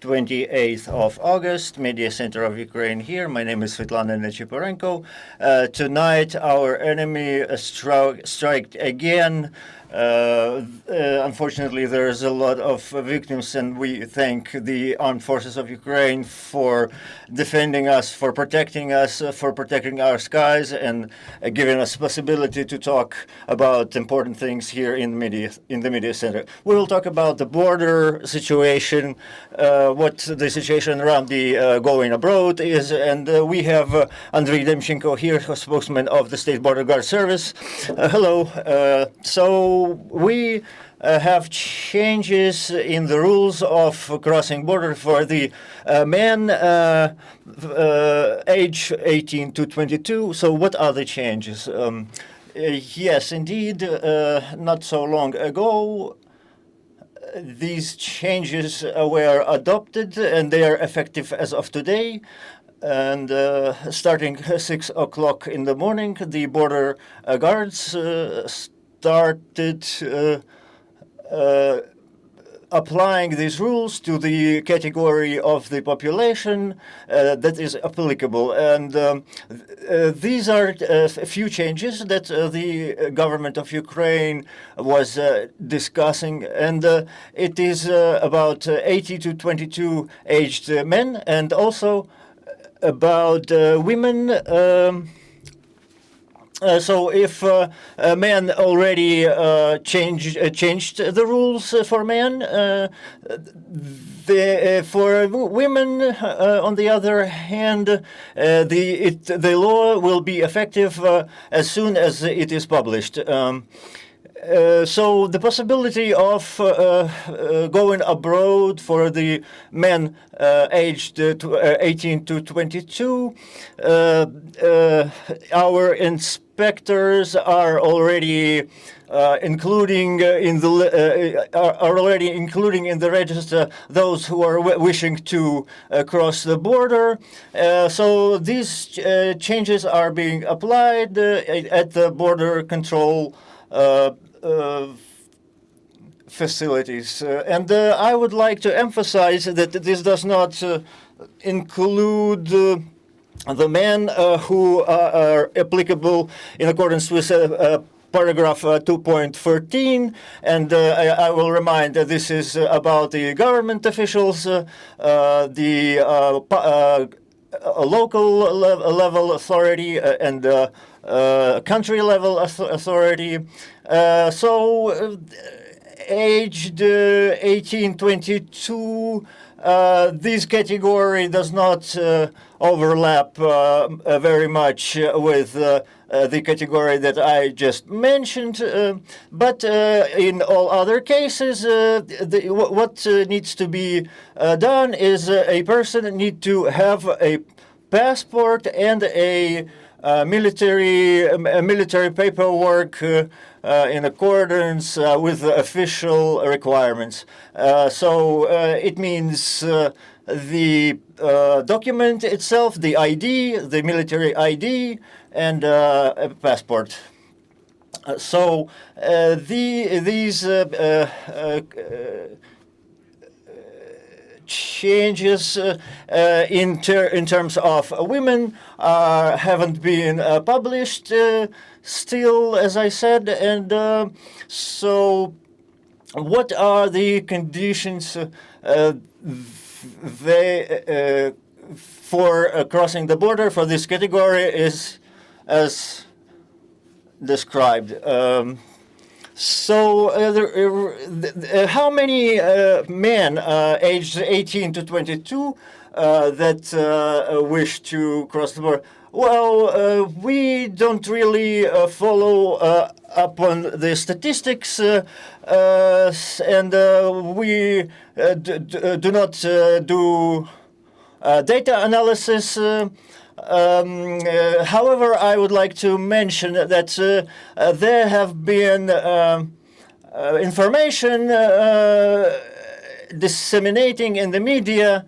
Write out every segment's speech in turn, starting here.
28th of August, Media Center of Ukraine here. My name is Svetlana Nechiporenko. Tonight, our enemy struck again. Unfortunately, there's a lot of victims, and we thank the armed forces of Ukraine for defending us, for protecting our skies, and giving us possibility to talk about important things here in the media center. We will talk about the border situation, what the situation around the going abroad is, and we have Andrii Demchenko here, spokesman of the State Border Guard Service. Hello. So we have changes in the rules of crossing border for the men age 18 to 22. So what are the changes? Yes, indeed, not so long ago, these changes were adopted, and they are effective as of today. And starting 6 o'clock in the morning, the border guards started applying these rules to the category of the population that is applicable. And these are a few changes that the government of Ukraine was discussing. And it is about 18 to 22 aged men, and also about women. So if men already changed the rules for men, for women, on the other hand, the law will be effective as soon as it is published. So the possibility of going abroad for the men aged 18 to 22, our inspectors are already including in the register those who are wishing to cross the border. So these changes are being applied at the border control facilities. And I would like to emphasize that this does not include the men who are applicable in accordance with paragraph 2.13, and I will remind that this is about the government officials, the local level authority, and country level authority. So aged 18-22, this category does not overlap very much with the category that I just mentioned, but in all other cases, what needs to be done is a person need to have a passport and a military paperwork in accordance with the official requirements. So it means the document itself, the ID, the military ID, and a passport. So these changes in terms of women haven't been published still, as I said, and so what are the conditions for crossing the border for this category is as described. So how many men aged 18 to 22 that wish to cross the border? Well, we don't really follow up on the statistics, and we do not do data analysis. However, I would like to mention that there have been information disseminating in the media,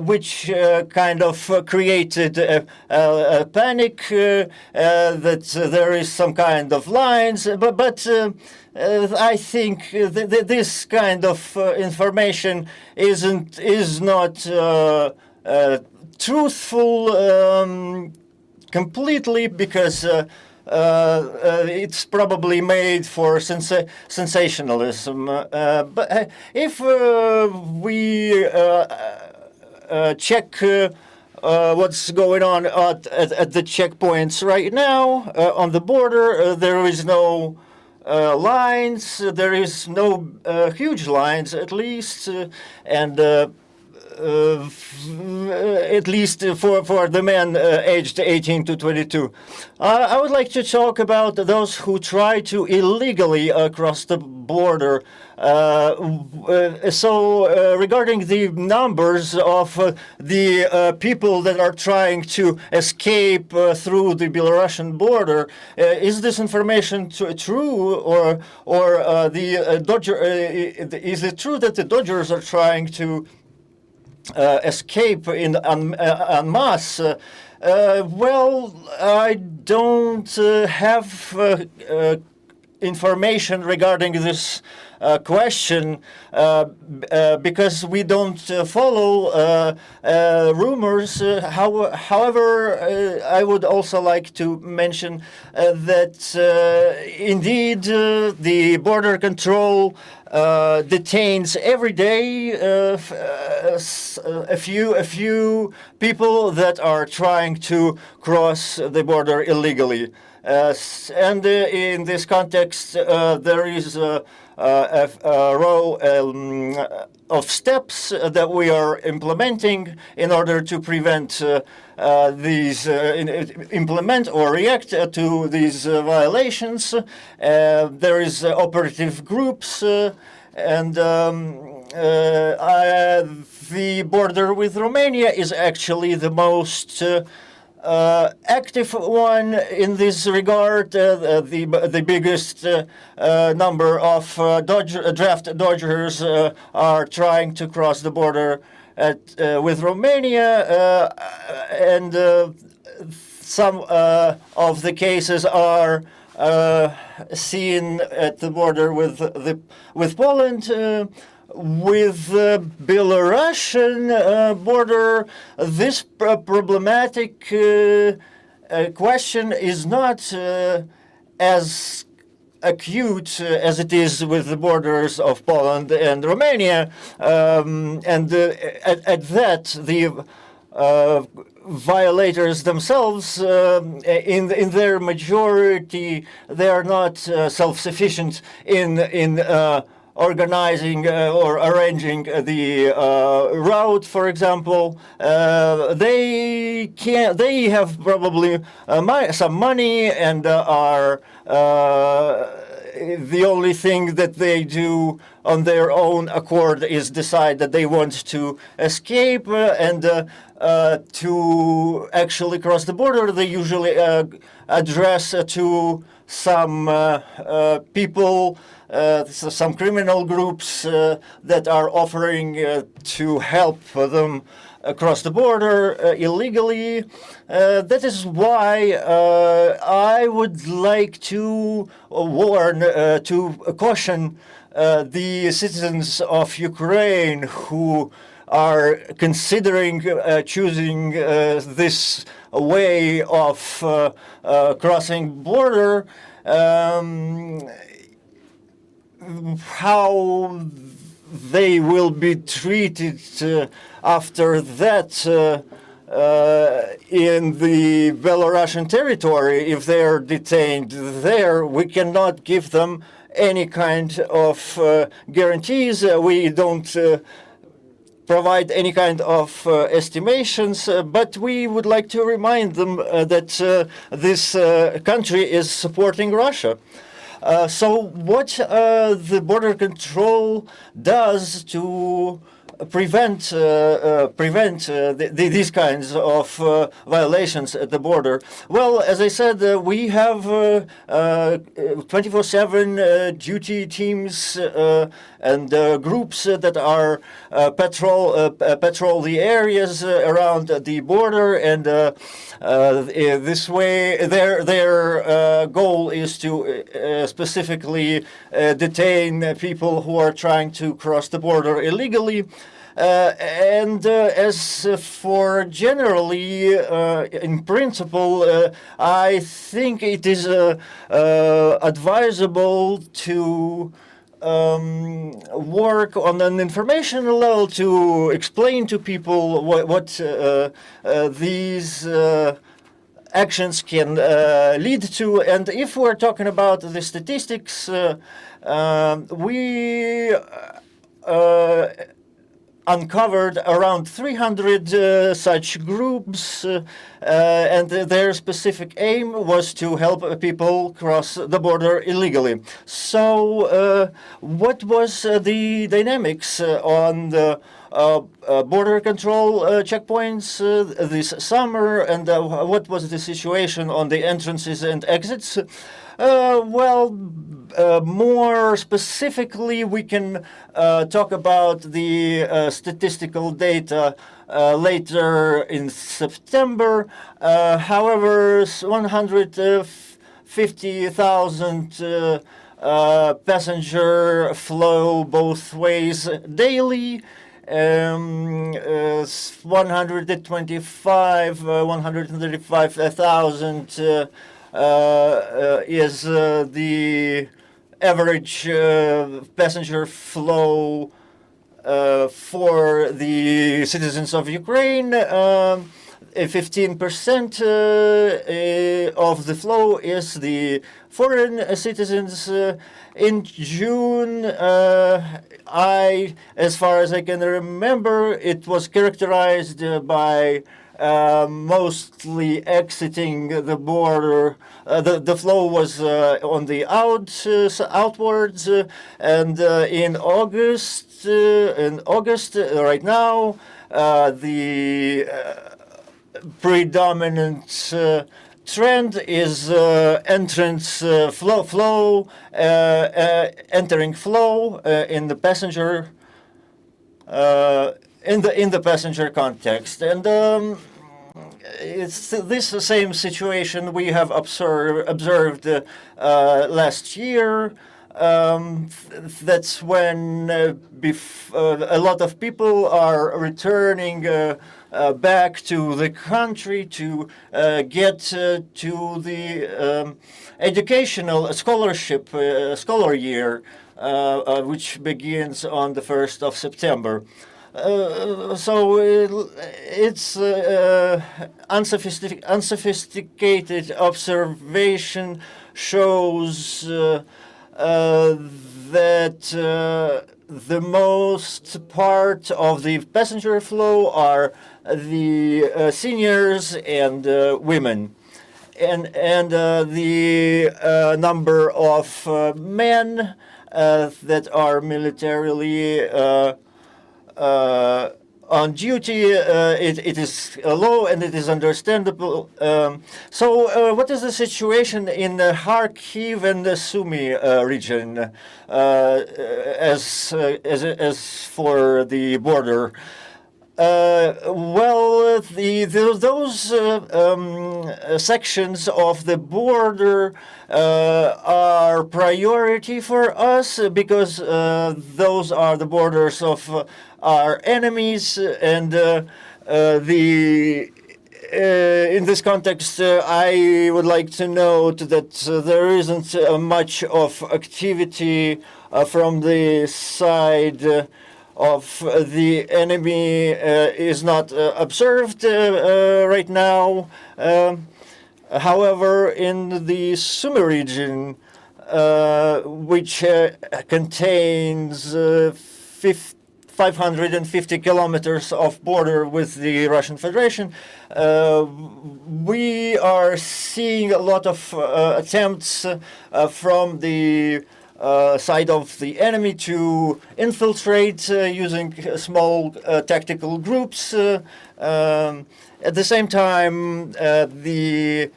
which kind of created a panic that there is some kind of lines. But I think this kind of information is not truthful completely, because it's probably made for sensationalism. But if we check what's going on at the checkpoints right now on the border, there is no lines. There is no huge lines, at least, and at least for the men aged 18 to 22. I would like to talk about those who try to illegally cross the border. Regarding the numbers of the people that are trying to escape through the Belarusian border, is this information true, or the Dodger? Is it true that the Dodgers are trying to escape en masse? Well, I don't have information regarding this question, because we don't follow rumors. However, I would also like to mention that indeed the border control detains every day a few people that are trying to cross the border illegally. And in this context, there is a row of steps that we are implementing in order to prevent implement or react to these violations. There is operative groups, and the border with Romania is actually the most active one in this regard. The biggest number of draft Dodgers are trying to cross the border with Romania, and some of the cases are seen at the border with Poland. With the Belarusian border, this problematic question is not as acute as it is with the borders of Poland and Romania, and at that, the violators themselves, in their majority, they are not self-sufficient in organizing or arranging the route, for example. They have probably some money, and are the only thing that they do on their own accord is decide that they want to escape, and to actually cross the border. They usually address to some people, some criminal groups that are offering to help them across the border illegally. That is why I would like to warn, to caution the citizens of Ukraine who are considering choosing this way of crossing border, how they will be treated after that in the Belarusian territory. If they are detained there, we cannot give them any kind of guarantees. We don't provide any kind of estimations, but we would like to remind them that this country is supporting Russia. So what the border control does to prevent these kinds of violations at the border? Well, as I said, we have 24/7 duty teams and groups that are patrol the areas around the border, and this way their goal is to specifically detain people who are trying to cross the border illegally. As for generally, in principle, I think it is advisable to work on an informational level to explain to people what these actions can lead to. And if we're talking about the statistics, we uncovered around 300 such groups, and their specific aim was to help people cross the border illegally. So what was the dynamics on the border control checkpoints this summer, and what was the situation on the entrances and exits? More specifically, we can talk about the statistical data later in September. However, 150,000 passenger flow both ways daily. 135,000 is the average passenger flow for the citizens of Ukraine. 15% of the flow is the foreign citizens. In June, as far as I can remember, it was characterized by mostly exiting the border. The flow was on the outwards, and in August, right now, the predominant trend is entrance flow, entering flow in the passenger in the passenger context, and it's this same situation we have observed last year. That's when a lot of people are returning back to the country to get to the educational scholarship scholar year, which begins on the 1st of September. So it's unsophisticated observation shows that the most part of the passenger flow are the seniors and women, and the number of men that are militarily on duty, it is low, and it is understandable. So what is the situation in the Kyiv and the Sumy region as for the border? Those sections of the border are priority for us because those are the borders of our enemies, and in this context, I would like to note that there isn't much of activity from the side of the enemy is not observed right now. However, in the Sumy region, which contains 550 kilometers of border with the Russian Federation, we are seeing a lot of attempts from the side of the enemy to infiltrate using small tactical groups. At the same time, the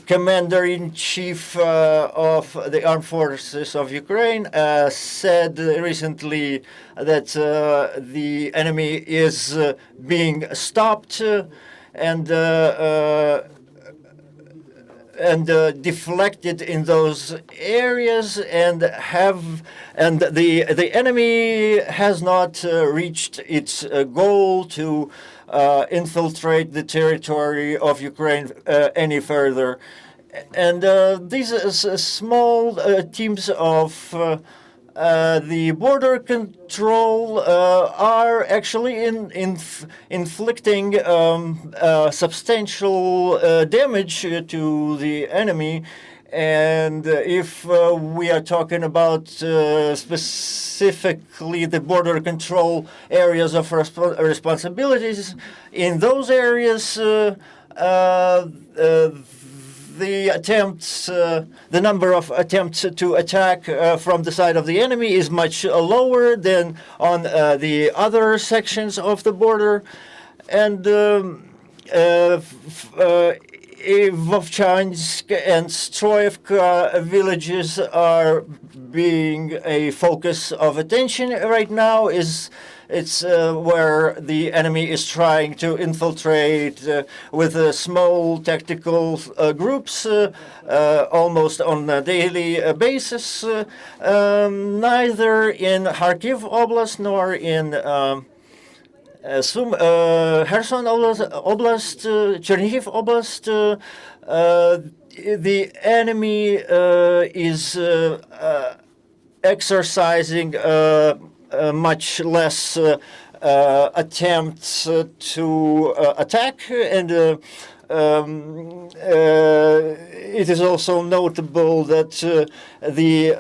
Commander-in-Chief of the Armed Forces of Ukraine said recently that the enemy is being stopped and deflected in those areas, and the enemy has not reached its goal to infiltrate the territory of Ukraine any further. And these small teams of the border control are actually inflicting substantial damage to the enemy. And if we are talking about specifically the border control areas of responsibilities, in those areas, the number of attempts to attack from the side of the enemy is much lower than on the other sections of the border. And Vovchansk and Stroyevka villages are being a focus of attention right now. It's where the enemy is trying to infiltrate with small tactical groups almost on a daily basis. Neither in Kharkiv Oblast nor in Kherson Oblast, Chernihiv Oblast, the enemy is exercising much less attempts to attack, and it is also notable that the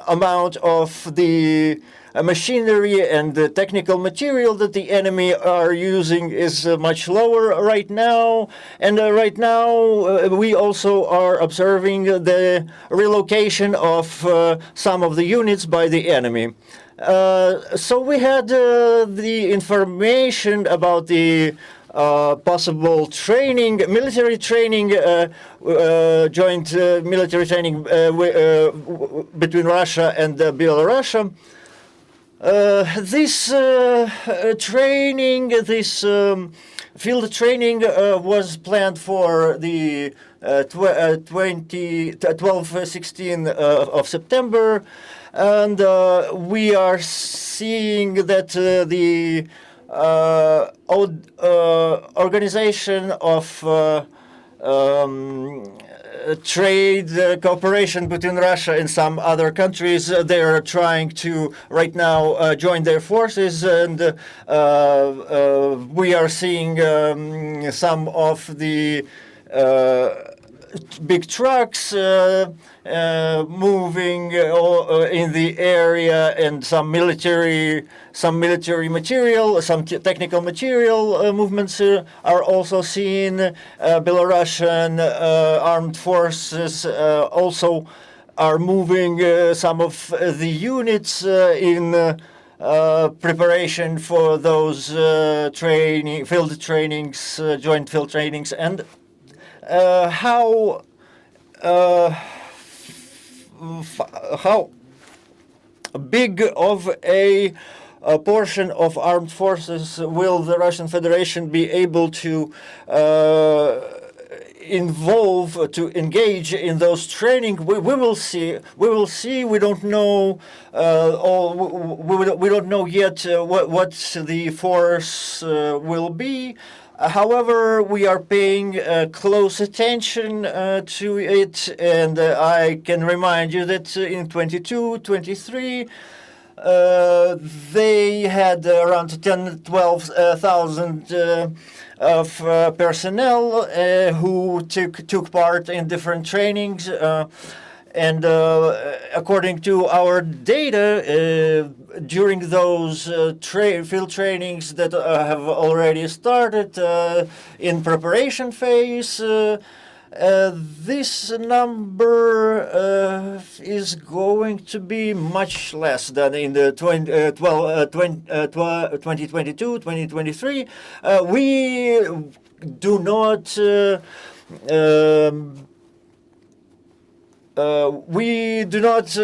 amount of the machinery and the technical material that the enemy are using is much lower right now. And right now we also are observing the relocation of some of the units by the enemy. So we had the information about the possible training, military training, joint military training between Russia and Belarus. This training, this field training was planned for the 12-16 of September, and we are seeing that the organization of trade cooperation between Russia and some other countries, they are trying to right now join their forces, and we are seeing some of the big trucks moving in the area, and some military material, some technical material movements are also seen. Belarusian armed forces also are moving some of the units in preparation for those field trainings, joint field trainings. And how big of a portion of armed forces will the Russian Federation be able to engage in those training? We will see. We will see. We don't know. We don't know yet what the force will be. However, we are paying close attention to it, and I can remind you that in 22-23, they had around 12,000 of personnel who took part in different trainings. And according to our data, during those field trainings that have already started in preparation phase, This number is going to be much less than in the 2022, 2023. We do not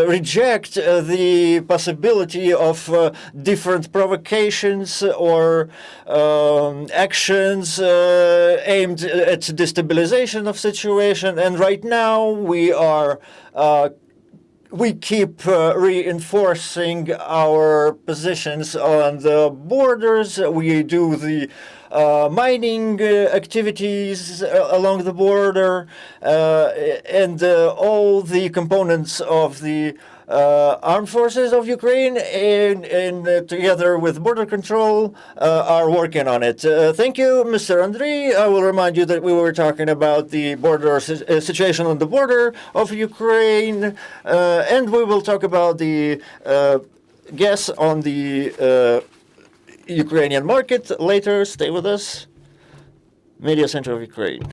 reject the possibility of different provocations or actions aimed at destabilization of situation. And right now we keep reinforcing our positions on the borders. We do the mining activities along the border, and all the components of the armed forces of Ukraine and together with border control are working on it. Thank you, Mr. Andrii. I will remind you that we were talking about the border situation on the border of Ukraine, and we will talk about the gas on the Ukrainian market later. Stay with us. Media Center of Ukraine.